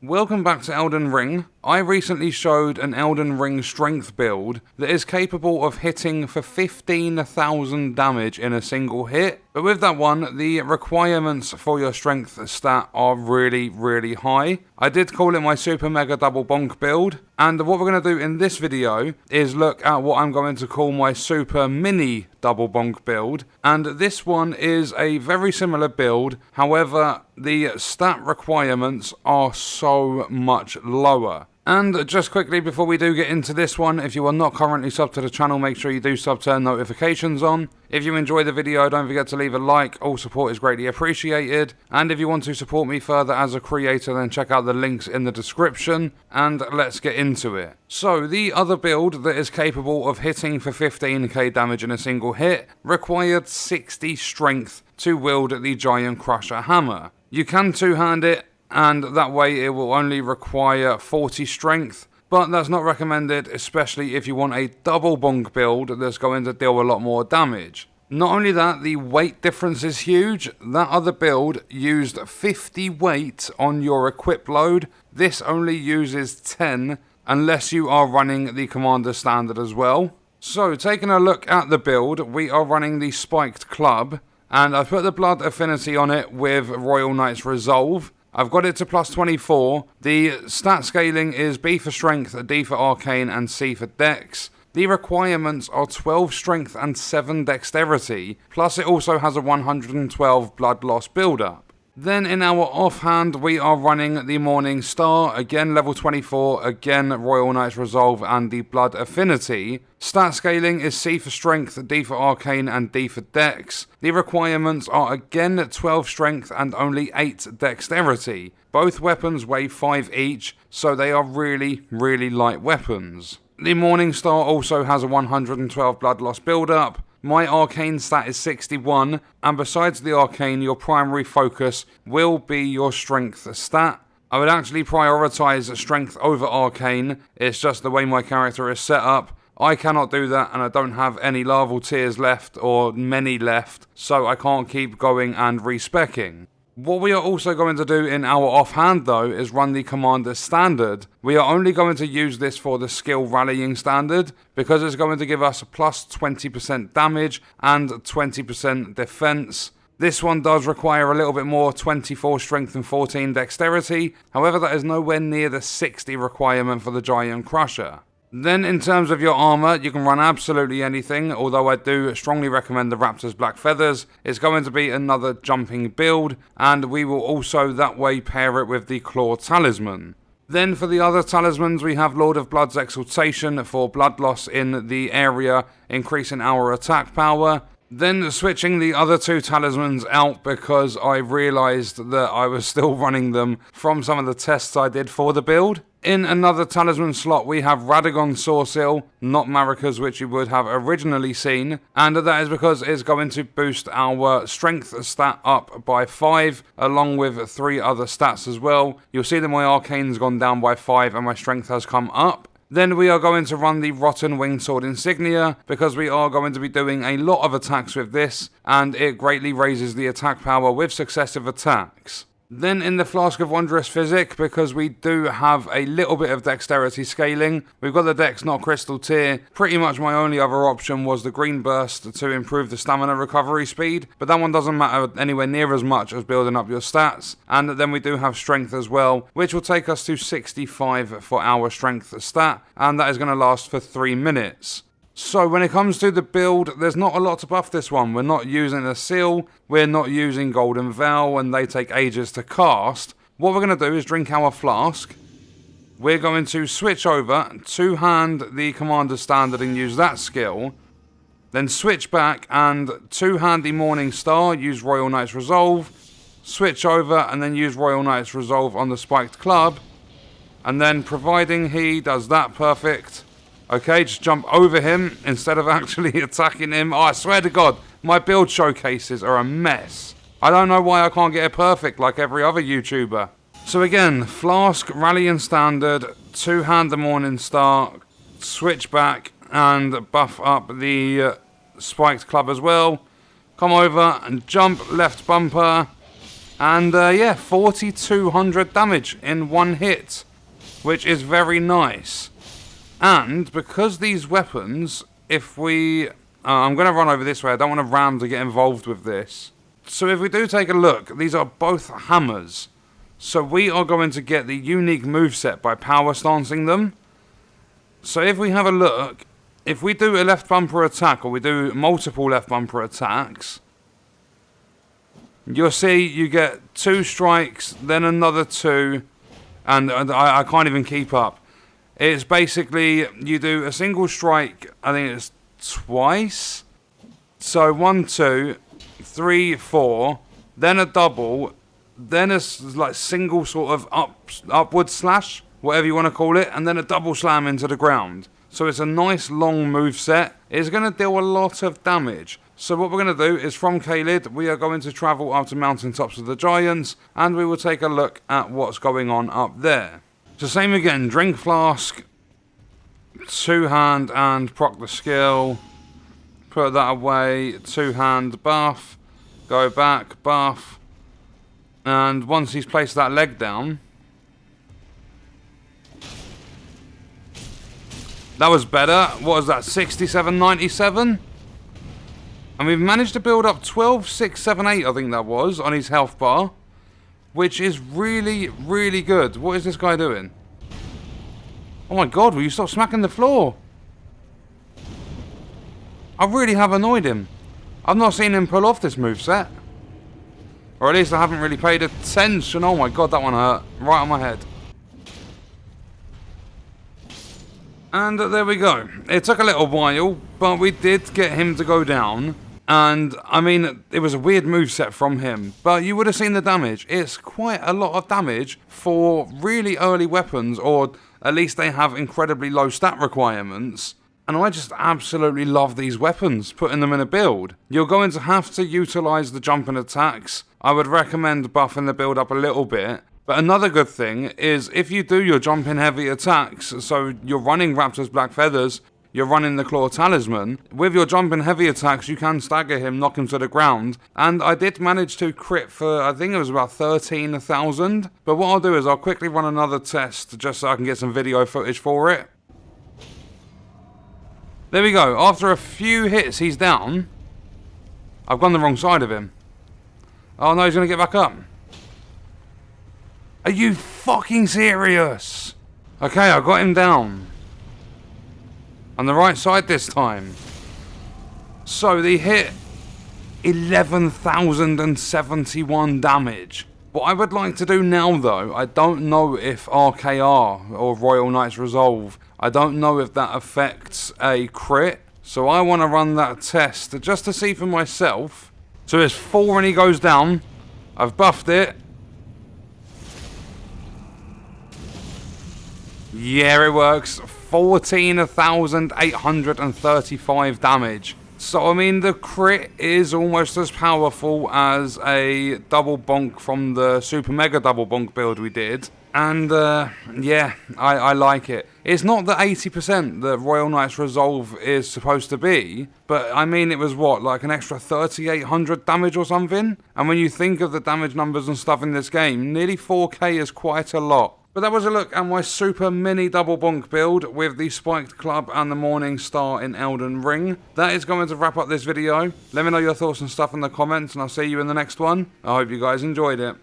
Welcome back to Elden Ring. I recently showed an Elden Ring Strength Build that is capable of hitting for 15,000 damage in a single hit. But with that one, the requirements for your strength stat are really high. I did call it my super mega double bonk build. And what we're going to do in this video is look at what I'm going to call my super mini double bonk build. And this one is a very similar build. However, the stat requirements are so much lower. And just quickly before we do get into this one, if you are not currently subbed to the channel, make sure you do sub, turn notifications on. If you enjoy the video, don't forget to leave a like, all support is greatly appreciated. And if you want to support me further as a creator, then check out the links in the description, and let's get into it. So, the other build that is capable of hitting for 15k damage in a single hit required 60 strength to wield the Giant Crusher Hammer. You can two-hand it, and that way it will only require 40 strength, but that's not recommended, especially if you want a double bonk build that's going to deal a lot more damage. Not only that, the weight difference is huge. That other build used 50 weight on your equip load. This only uses 10 unless you are running the Commander Standard as well. So taking a look at the build, we are running the Spiked Club, and I've put the Blood Affinity on it with Royal Knight's Resolve. I've got it to plus 24. The stat scaling is B for Strength, D for Arcane, and C for Dex. The requirements are 12 Strength and 7 Dexterity, plus it also has a 112 Blood Loss build-up. Then in our offhand, we are running the Morning Star, again level 24, again Royal Knight's Resolve and the Blood Affinity. Stat scaling is C for Strength, D for Arcane, and D for Dex. The requirements are again 12 Strength and only 8 Dexterity. Both weapons weigh 5 each, so they are really light weapons. The Morning Star also has a 112 Blood Loss build-up. My Arcane stat is 61, and besides the Arcane, your primary focus will be your Strength stat. I would actually prioritise Strength over Arcane, it's just the way my character is set up. I cannot do that, and I don't have any larval tears left, or many left, so I can't keep going and respecking. What we are also going to do in our offhand though is run the Commander Standard. We are only going to use this for the Skill Rallying Standard because it's going to give us plus 20% damage and 20% defense. This one does require a little bit more, 24 Strength and 14 Dexterity. However, that is nowhere near the 60 requirement for the Giant Crusher. Then in terms of your armor, you can run absolutely anything, although I do strongly recommend the Raptor's Black Feathers. It's going to be another jumping build, and we will also that way pair it with the Claw Talisman. Then for the other talismans, we have Lord of Blood's Exaltation for blood loss in the area, increasing our attack power. Then switching the other two talismans out because I realised that I was still running them from some of the tests I did for the build. In another talisman slot, we have Radagon Soreseal, not Marika's, which you would have originally seen, and that is because it's going to boost our strength stat up by 5, along with 3 other stats as well. You'll see that my Arcane's gone down by 5 and my strength has come up. Then we are going to run the Rotten Winged Sword Insignia, because we are going to be doing a lot of attacks with this, and it greatly raises the attack power with successive attacks. Then in the Flask of Wondrous Physic, because we do have a little bit of dexterity scaling, we've got the Dex not Crystal Tier. Pretty much my only other option was the Green Burst to improve the stamina recovery speed, but that one doesn't matter anywhere near as much as building up your stats. And then we do have Strength as well, which will take us to 65 for our Strength stat, and that is going to last for 3 minutes. So when it comes to the build, there's not a lot to buff this one. We're not using a seal, we're not using Golden Veil, and they take ages to cast. What we're going to do is drink our flask. We're going to switch over, two-hand the Commander Standard and use that skill. Then switch back and two-hand the Morning Star, use Royal Knight's Resolve. Switch over and then use Royal Knight's Resolve on the Spiked Club. And then providing he does that perfect. Okay, just jump over him instead of actually attacking him. Oh, I swear to God, my build showcases are a mess. I don't know why I can't get it perfect like every other YouTuber. So again, Flask, Rallying Standard, two-hand the Morning Star, switch back and buff up the Spiked Club as well. Come over and jump left bumper. And yeah, 4200 damage in one hit, which is very nice. And because these weapons, if we... I'm going to run over this way, I don't want a ram to get involved with this. So if we do take a look, these are both hammers. So we are going to get the unique moveset by power stancing them. So if we have a look, if we do a left bumper attack, or we do multiple left bumper attacks, you'll see you get 2 strikes, then another 2, and I can't even keep up. It's basically, you do a single strike, I think it's twice. So 1, 2, 3, 4, then a double, then a like single sort of upward slash, whatever you want to call it, and then a double slam into the ground. So it's a nice long move set. It's going to deal a lot of damage. So what we're going to do is from Caelid, we are going to travel up to Mountaintops of the Giants, and we will take a look at what's going on up there. So same again, drink flask, 2-hand and proc the skill, put that away, 2-hand buff, go back, buff, and once he's placed that leg down, that was better. What was that, 67.97? And we've managed to build up 12,678, I think that was, on his health bar, which is really, really good. What is this guy doing? Oh my god, will you stop smacking the floor? I really have annoyed him. I've not seen him pull off this moveset. Or at least I haven't really paid attention. Oh my god, that one hurt. Right on my head. And there we go. It took a little while, but we did get him to go down. And, I mean, it was a weird moveset from him. But you would have seen the damage. It's quite a lot of damage for really early weapons, or at least they have incredibly low stat requirements. And I just absolutely love these weapons, putting them in a build. You're going to have to utilise the jumping attacks. I would recommend buffing the build up a little bit. But another good thing is if you do your jumping heavy attacks, so you're running Raptor's Black Feathers, you're running the Claw Talisman, with your jumping heavy attacks you can stagger him, knock him to the ground, and I did manage to crit for, I think it was about 13,000, but what I'll do is I'll quickly run another test just so I can get some video footage for it. There we go, after a few hits he's down. I've gone the wrong side of him. Oh no, he's going to get back up. Are you fucking serious? Okay, I got him down. On the right side this time. So they hit 11,071 damage. What I would like to do now though, I don't know if RKR or Royal Knight's Resolve, I don't know if that affects a crit. So I want to run that test just to see for myself. So it's 4 and he goes down. I've buffed it. Yeah, it works. 14,835 damage. So, I mean, the crit is almost as powerful as a double bonk from the super mega double bonk build we did. And, yeah, I like it. It's not the 80% that Royal Knight's Resolve is supposed to be, but, I mean, it was what, like an extra 3,800 damage or something? And when you think of the damage numbers and stuff in this game, nearly 4k is quite a lot. But that was a look at my super mini double bonk build with the Spiked Club and the Morning Star in Elden Ring. That is going to wrap up this video. Let me know your thoughts and stuff in the comments and I'll see you in the next one. I hope you guys enjoyed it.